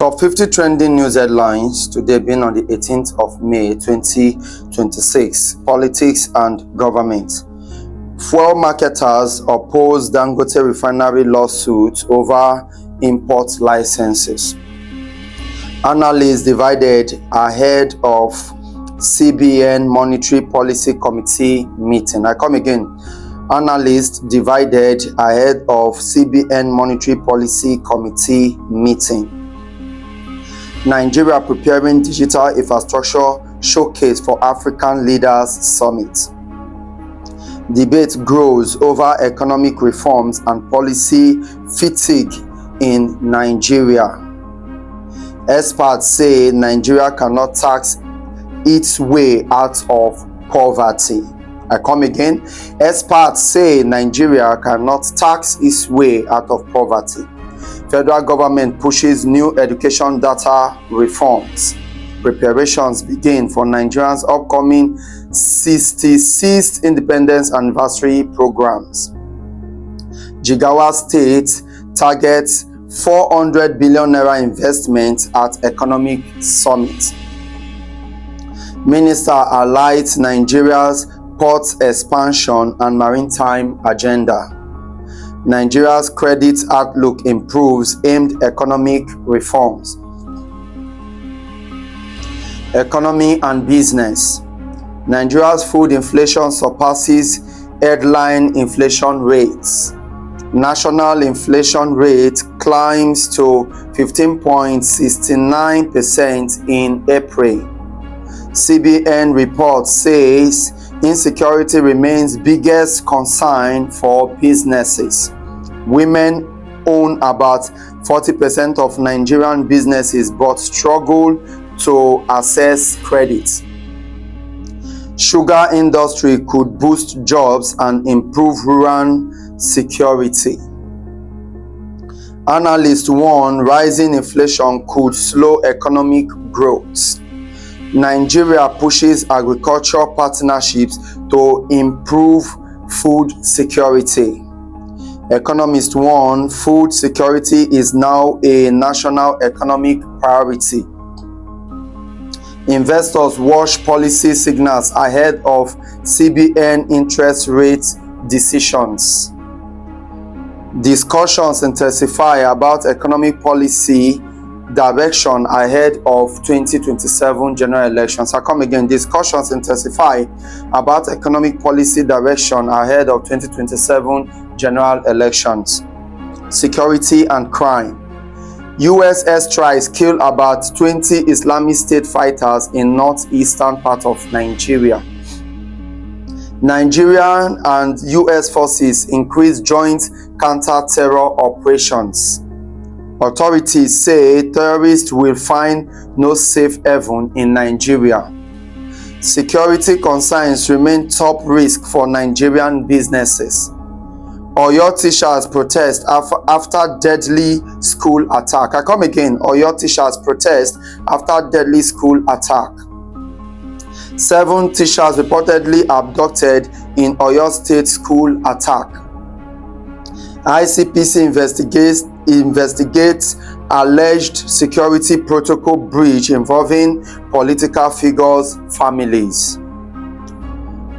Top 50 trending news headlines today being on the 18th of May 2026. Politics and government. Fuel marketers oppose Dangote refinery lawsuit over import licenses. Analysts divided ahead of CBN Monetary Policy Committee meeting. I come again. Analysts divided ahead of CBN Monetary Policy Committee meeting. Nigeria preparing digital infrastructure showcase for African Leaders Summit. Debate grows over economic reforms and policy fatigue in Nigeria. Experts say Nigeria cannot tax its way out of poverty. I come again. Experts say Nigeria cannot tax its way out of poverty. Federal government pushes new education data reforms. Preparations begin for Nigerians' upcoming 66th Independence Anniversary programs. Jigawa State targets 400 billion naira investment at Economic Summit. Minister highlights Nigeria's port expansion and maritime agenda. Nigeria's credit outlook improves aimed economic reforms. Economy and business. Nigeria's food inflation surpasses headline inflation rates. National inflation rate climbs to 15.69% in April. CBN report says insecurity remains biggest concern for businesses. Women own about 40% of Nigerian businesses but struggle to access credit. Sugar industry could boost jobs and improve rural security. Analysts warn rising inflation could slow economic growth. Nigeria pushes agricultural partnerships to improve food security. Economists warn food security is now a national economic priority. Investors watch policy signals ahead of CBN interest rate decisions. Discussions intensify about economic policy direction ahead of 2027 general elections. I come again. Discussions intensify about economic policy direction ahead of 2027 general elections. Security and crime. US airstrikes kill about 20 Islamic State fighters in northeastern part of Nigeria. Nigerian and US forces increase joint counter-terror operations. Authorities say terrorists will find no safe haven in Nigeria. Security concerns remain top risk for Nigerian businesses. Oyo teachers protest after deadly school attack. I come again. Oyo teachers protest after deadly school attack. 7 teachers reportedly abducted in Oyo State school attack. ICPC investigates alleged security protocol breach involving political figures' families.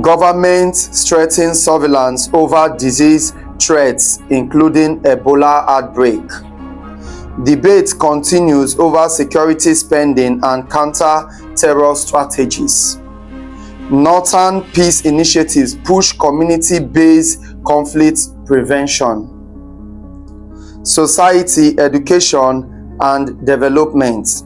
Government strengthens surveillance over disease threats, including Ebola outbreak. Debate continues over security spending and counter-terror strategies. Northern peace initiatives push community-based conflict prevention. Society, education, and development.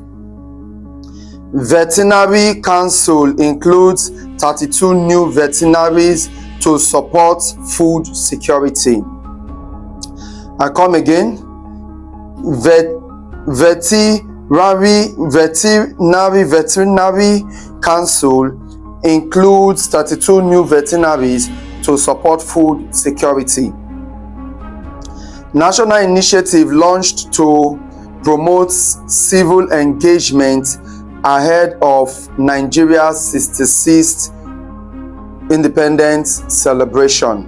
Veterinary Council includes 32 new veterinaries to support food security. I come again. Veterinary Council includes 32 new veterinaries to support food security. National initiative launched to promote civil engagement ahead of Nigeria's 66th Independence celebration.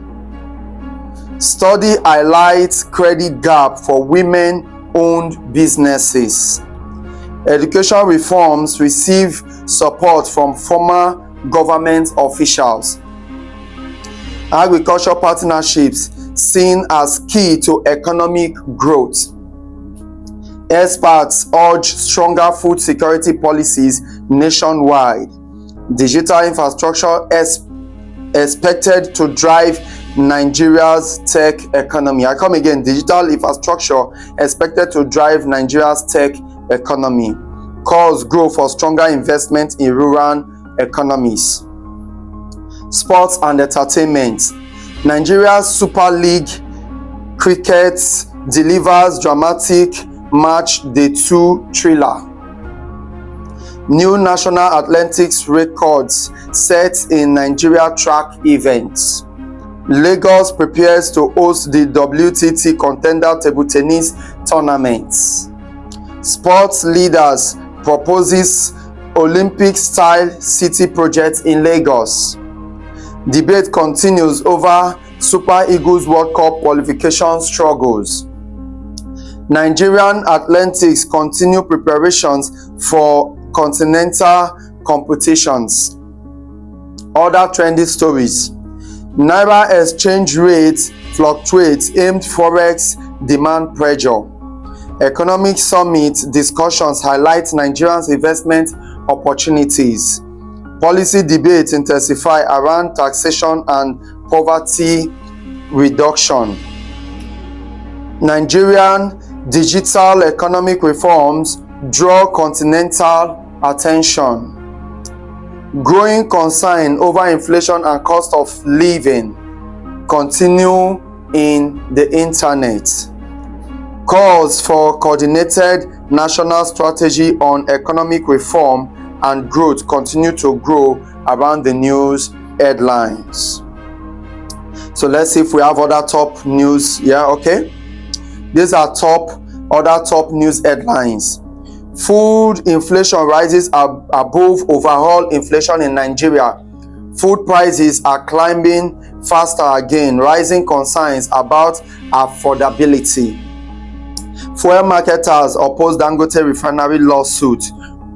Study highlights credit gap for women-owned businesses. Education reforms receive support from former government officials. Agriculture partnerships seen as key to economic growth. Experts urge stronger food security policies nationwide. Digital infrastructure expected to drive Nigeria's tech economy. I come again, digital infrastructure expected to drive Nigeria's tech economy. Calls grow for stronger investment in rural economies. Sports and entertainment. Nigeria's Super League cricket delivers dramatic match day 2 thriller. New national athletics records set in Nigeria track events. Lagos prepares to host the WTT Contender Table Tennis Tournaments. Sports leaders proposes Olympic-style city project in Lagos. Debate continues over Super Eagles World Cup qualification struggles. Nigerian athletics continue preparations for continental competitions. Other trendy stories. Naira exchange rate fluctuates amid forex demand pressure. Economic summit discussions highlight Nigeria's investment opportunities. Policy debates intensify around taxation and poverty reduction. Nigerian digital economic reforms draw continental attention. Growing concern over inflation and cost of living continue in the internet. Calls for coordinated national strategy on economic reform and growth continue to grow around the news headlines. So let's see if we have other top news here. Okay, these are other top news headlines. Food inflation rises above overall inflation in Nigeria. Food prices are climbing faster again, rising concerns about affordability. Fuel marketers oppose Dangote refinery lawsuit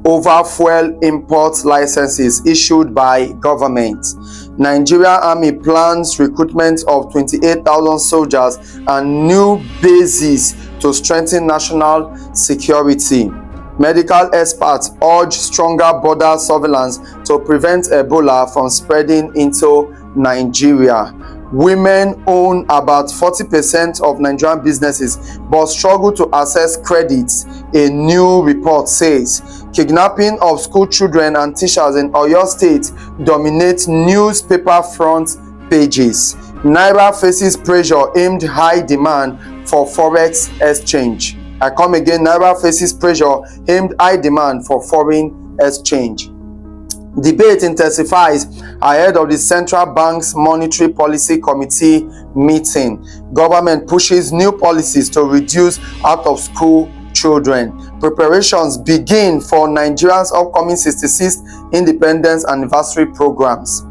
over fuel import licenses issued by government. Nigeria Army plans recruitment of 28,000 soldiers and new bases to strengthen national security. Medical experts urge stronger border surveillance to prevent Ebola from spreading into Nigeria. Women own about 40% of Nigerian businesses but struggle to access credits, a new report says. Kidnapping of school children and teachers in Oyo State dominates newspaper front pages. Naira faces pressure amid high demand for forex exchange. I come again, Naira faces pressure aimed high demand for foreign exchange. Debate intensifies ahead of the Central Bank's Monetary Policy Committee meeting. Government pushes new policies to reduce out-of-school children. Preparations begin for Nigeria's upcoming 66th Independence Anniversary programs.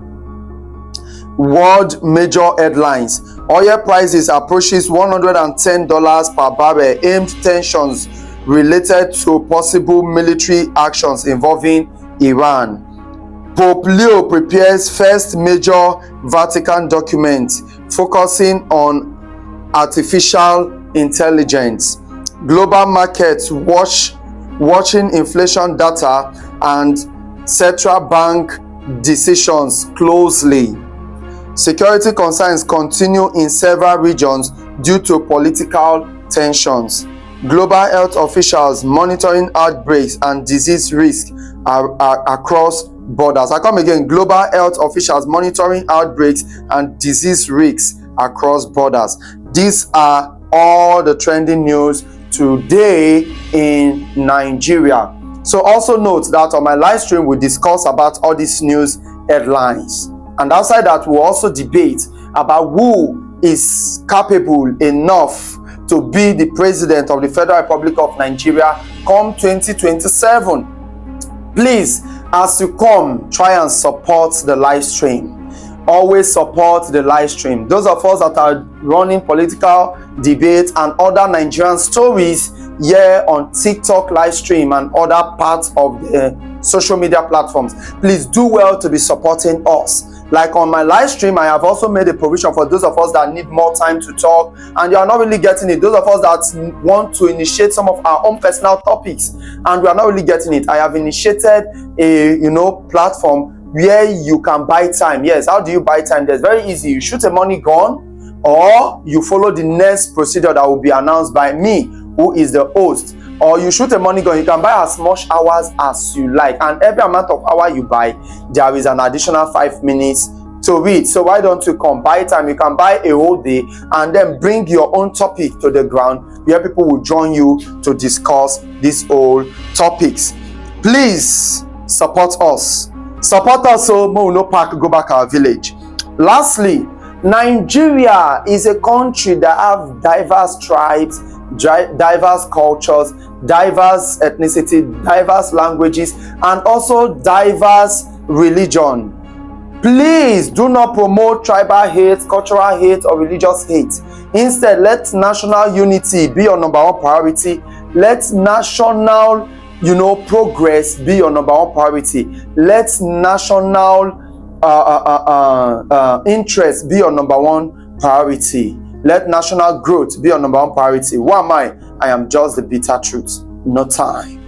World major headlines. Oil prices approaches $110 per barrel amid tensions related to possible military actions involving Iran. Pope Leo prepares first major Vatican document focusing on artificial intelligence. Global markets watching inflation data and central bank decisions closely. Security concerns continue in several regions due to political tensions. Global health officials monitoring outbreaks and disease risk across borders. I come again, global health officials monitoring outbreaks and disease risks across borders. These are all the trending news today in Nigeria. So also note that on my live stream we discuss about all these news headlines. And outside that, we'll also debate about who is capable enough to be the president of the Federal Republic of Nigeria come 2027. Please, as you come, try and support the live stream. Always support the live stream. Those of us that are running political debates and other Nigerian stories, here on TikTok live stream and other parts of the social media platforms. Please do well to be supporting us. Like on my live stream, I have also made a provision for those of us that need more time to talk and you are not really getting it. Those of us that want to initiate some of our own personal topics and we are not really getting it. I have initiated a platform where you can buy time. Yes, how do you buy time? That's very easy. You shoot a money gun or you follow the next procedure that will be announced by me, who is the host. Or you shoot a money gun, you can buy as much hours as you like, and every amount of hour you buy, there is an additional 5 minutes to read. So why don't you come buy time? You can buy a whole day and then bring your own topic to the ground where people will join you to discuss these old topics. Please support us. Support us so we will not go back our village. Lastly, Nigeria is a country that have diverse tribes, diverse cultures, diverse ethnicity, diverse languages, and also diverse religion. Please do not promote tribal hate, cultural hate, or religious hate. Instead, let national unity be your number one priority. Let national progress be your number one priority. Let national interest be your number one priority. Let national growth be your number one priority. Who am I? I am just the bitter truth. No time.